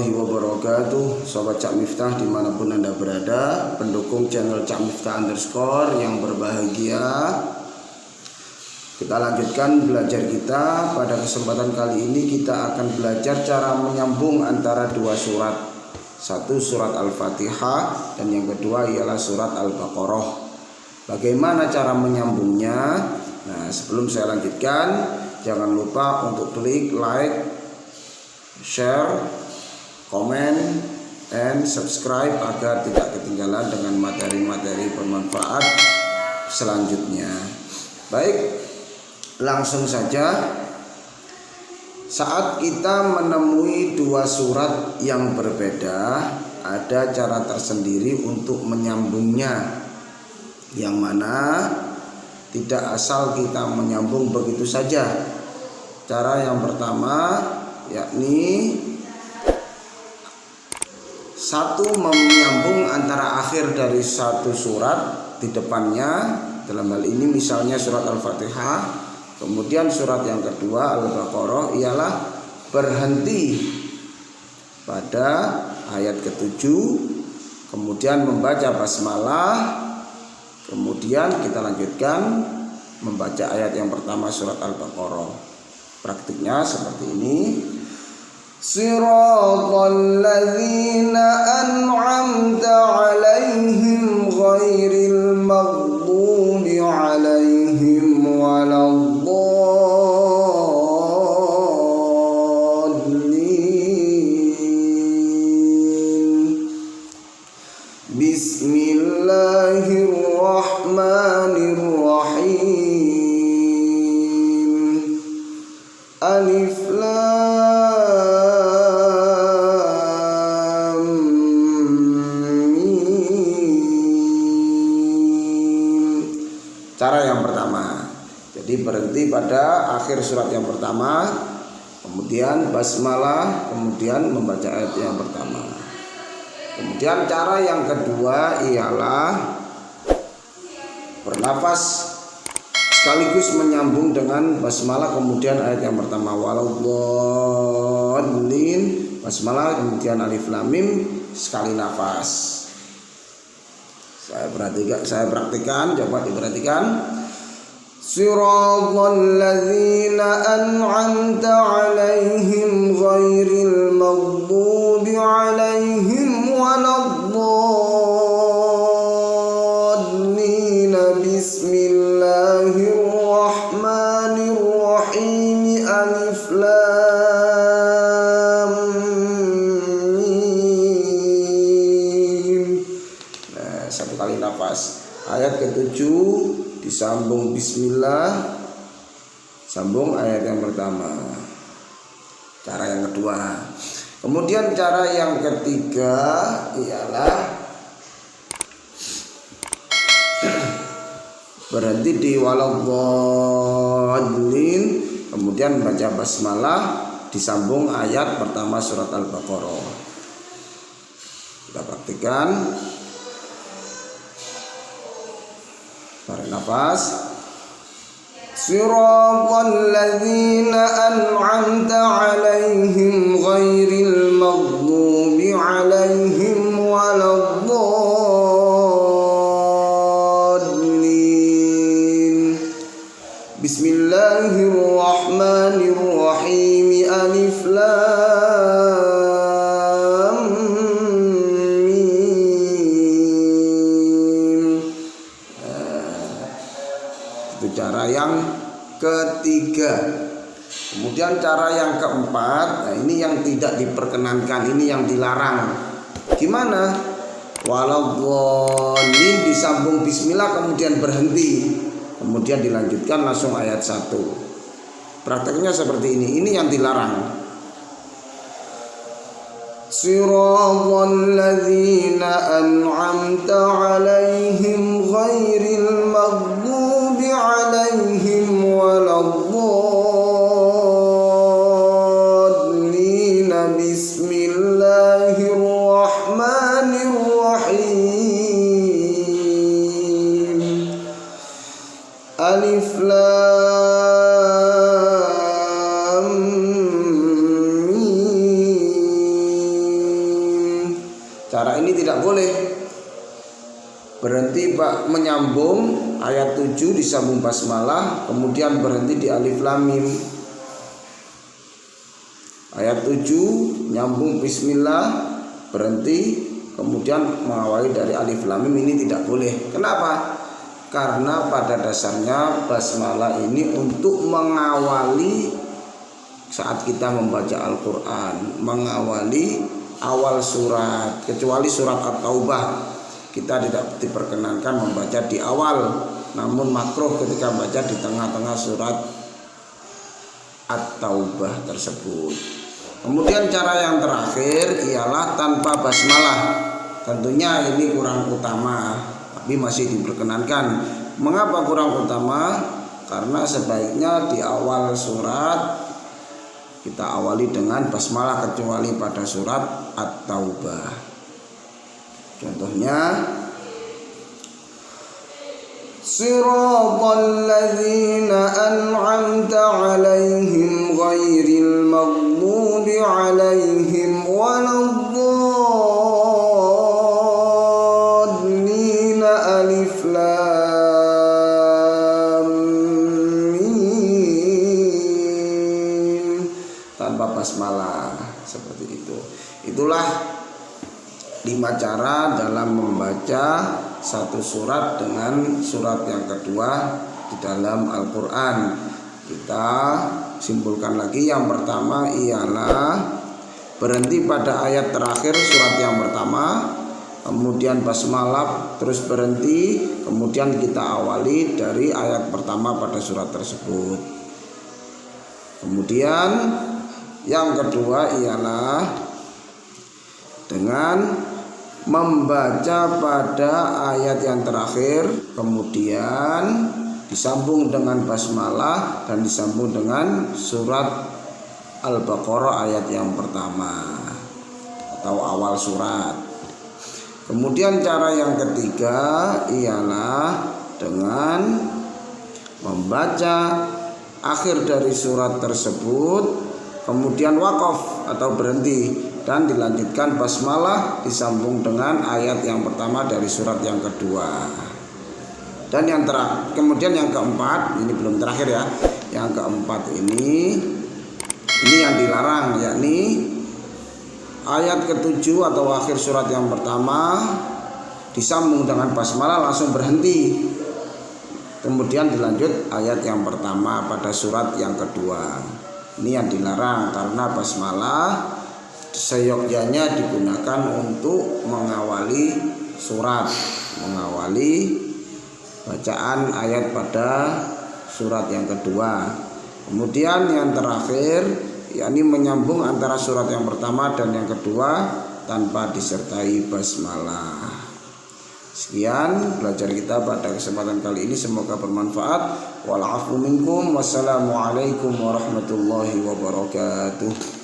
warahmatullahi wabarakatuh. Sobat Cak Miftah dimanapun Anda berada, pendukung channel Cak Miftah _ yang berbahagia, kita lanjutkan belajar kita. Pada kesempatan kali ini kita akan belajar cara menyambung antara dua surat. Satu surat Al-Fatihah dan yang kedua ialah surat Al-Baqarah. Bagaimana cara menyambungnya? Nah, sebelum saya lanjutkan, jangan lupa untuk klik like, share, komen, dan subscribe agar tidak ketinggalan dengan materi-materi bermanfaat selanjutnya. Baik, langsung saja. Saat kita menemui dua surat yang berbeda, ada cara tersendiri untuk menyambungnya, yang mana tidak asal kita menyambung begitu saja. Cara yang pertama yakni satu, menyambung antara akhir dari satu surat di depannya. Dalam hal ini misalnya surat Al-Fatihah, kemudian surat yang kedua Al-Baqarah ialah berhenti pada ayat ke-7, kemudian membaca basmalah, kemudian kita lanjutkan membaca ayat yang pertama surat Al-Baqarah. Praktiknya seperti ini. Siratal ladzina an'amta 'alaihim ghairil maghdubi 'alaihim waladdallin. Bismillahirrahmanirrahim. Alif Lam Mim. Cara yang pertama, jadi berhenti pada akhir surat yang pertama, kemudian basmalah, kemudian membaca ayat yang pertama. Kemudian cara yang kedua ialah bernafas sekaligus menyambung dengan basmalah, kemudian ayat yang pertama waladdallin, basmalah, kemudian alif lam mim, sekali nafas. Saya praktikan, coba diperhatikan. Siratal ladzina an'amta 'alaihim ghairil maghdubi 'alaihim waladdallin. Bismillahirrahmanirrahim. Alif Lam Mim. Nah, satu kali nafas. Ayat ke-7 disambung bismillah, sambung ayat yang pertama. Cara yang kedua. Kemudian cara yang ketiga ialah berhenti di waladdallin, kemudian baca basmalah, disambung ayat pertama surat Al-Baqarah. Kita praktikan. Tarik nafas. Siratal ladzina an'amta 'alaihim ghairil maghdubi 'alaihim waladdallin. Bismillahirrahmanirrahim. Alif Lam Mim. Itu cara yang ketiga. Kemudian cara yang keempat, nah ini yang tidak diperkenankan, ini yang dilarang. Gimana? Waladdallin disambung bismillah, kemudian berhenti, kemudian dilanjutkan langsung ayat 1. Prakteknya seperti ini yang dilarang. Siratal ladzina an'amta 'alaihim ghairil maghdubi 'alaihim waladdallin. Bismillahirrahmanirrahim. Alif Lam Cara ini tidak boleh. Berhenti menyambung ayat 7 disambung basmalah, kemudian berhenti di alif lam mim. Ayat 7 nyambung bismillah, berhenti, kemudian mengawali dari alif lam mim, ini tidak boleh. Kenapa? Karena pada dasarnya basmalah ini untuk mengawali saat kita membaca Al-Quran, mengawali awal surat. Kecuali surat At-Taubah, kita tidak diperkenankan membaca di awal, namun makruh ketika membaca di tengah-tengah surat At-Taubah tersebut. Kemudian cara yang terakhir ialah tanpa basmalah. Tentunya ini kurang utama, tapi masih diperkenankan. Mengapa kurang utama? Karena sebaiknya di awal surat kita awali dengan basmalah, kecuali pada surat At-Taubah. Contohnya, Siratal ladzina an'amta 'alaihim ghairil maghdubi 'alaihim waladdallin. Alif lam mim. Tanpa basmalah, seperti itu. Itulah 5 cara dalam membaca satu surat dengan surat yang kedua di dalam Al-Quran. Kita simpulkan lagi. Yang pertama ialah berhenti pada ayat terakhir surat yang pertama, kemudian basmalah, terus berhenti, kemudian kita awali dari ayat pertama pada surat tersebut. Kemudian yang kedua ialah dengan membaca pada ayat yang terakhir, kemudian disambung dengan basmalah dan disambung dengan surat Al-Baqarah ayat yang pertama atau awal surat. Kemudian cara yang ketiga ialah dengan membaca akhir dari surat tersebut, kemudian wakaf atau berhenti dan dilanjutkan basmalah disambung dengan ayat yang pertama dari surat yang kedua. Dan yang kemudian yang keempat, ini belum terakhir ya. Yang keempat ini yang dilarang, yakni ayat ke-7 atau akhir surat yang pertama disambung dengan basmalah langsung berhenti. Kemudian dilanjut ayat yang pertama pada surat yang kedua. Ini yang dilarang karena basmalah seyogyanya digunakan untuk mengawali surat, mengawali bacaan ayat pada surat yang kedua. Kemudian yang terakhir, yakni menyambung antara surat yang pertama dan yang kedua tanpa disertai basmalah. Sekian belajar kita pada kesempatan kali ini, semoga bermanfaat. Wal 'afwu minkum. Wassalamualaikum warahmatullahi wabarakatuh.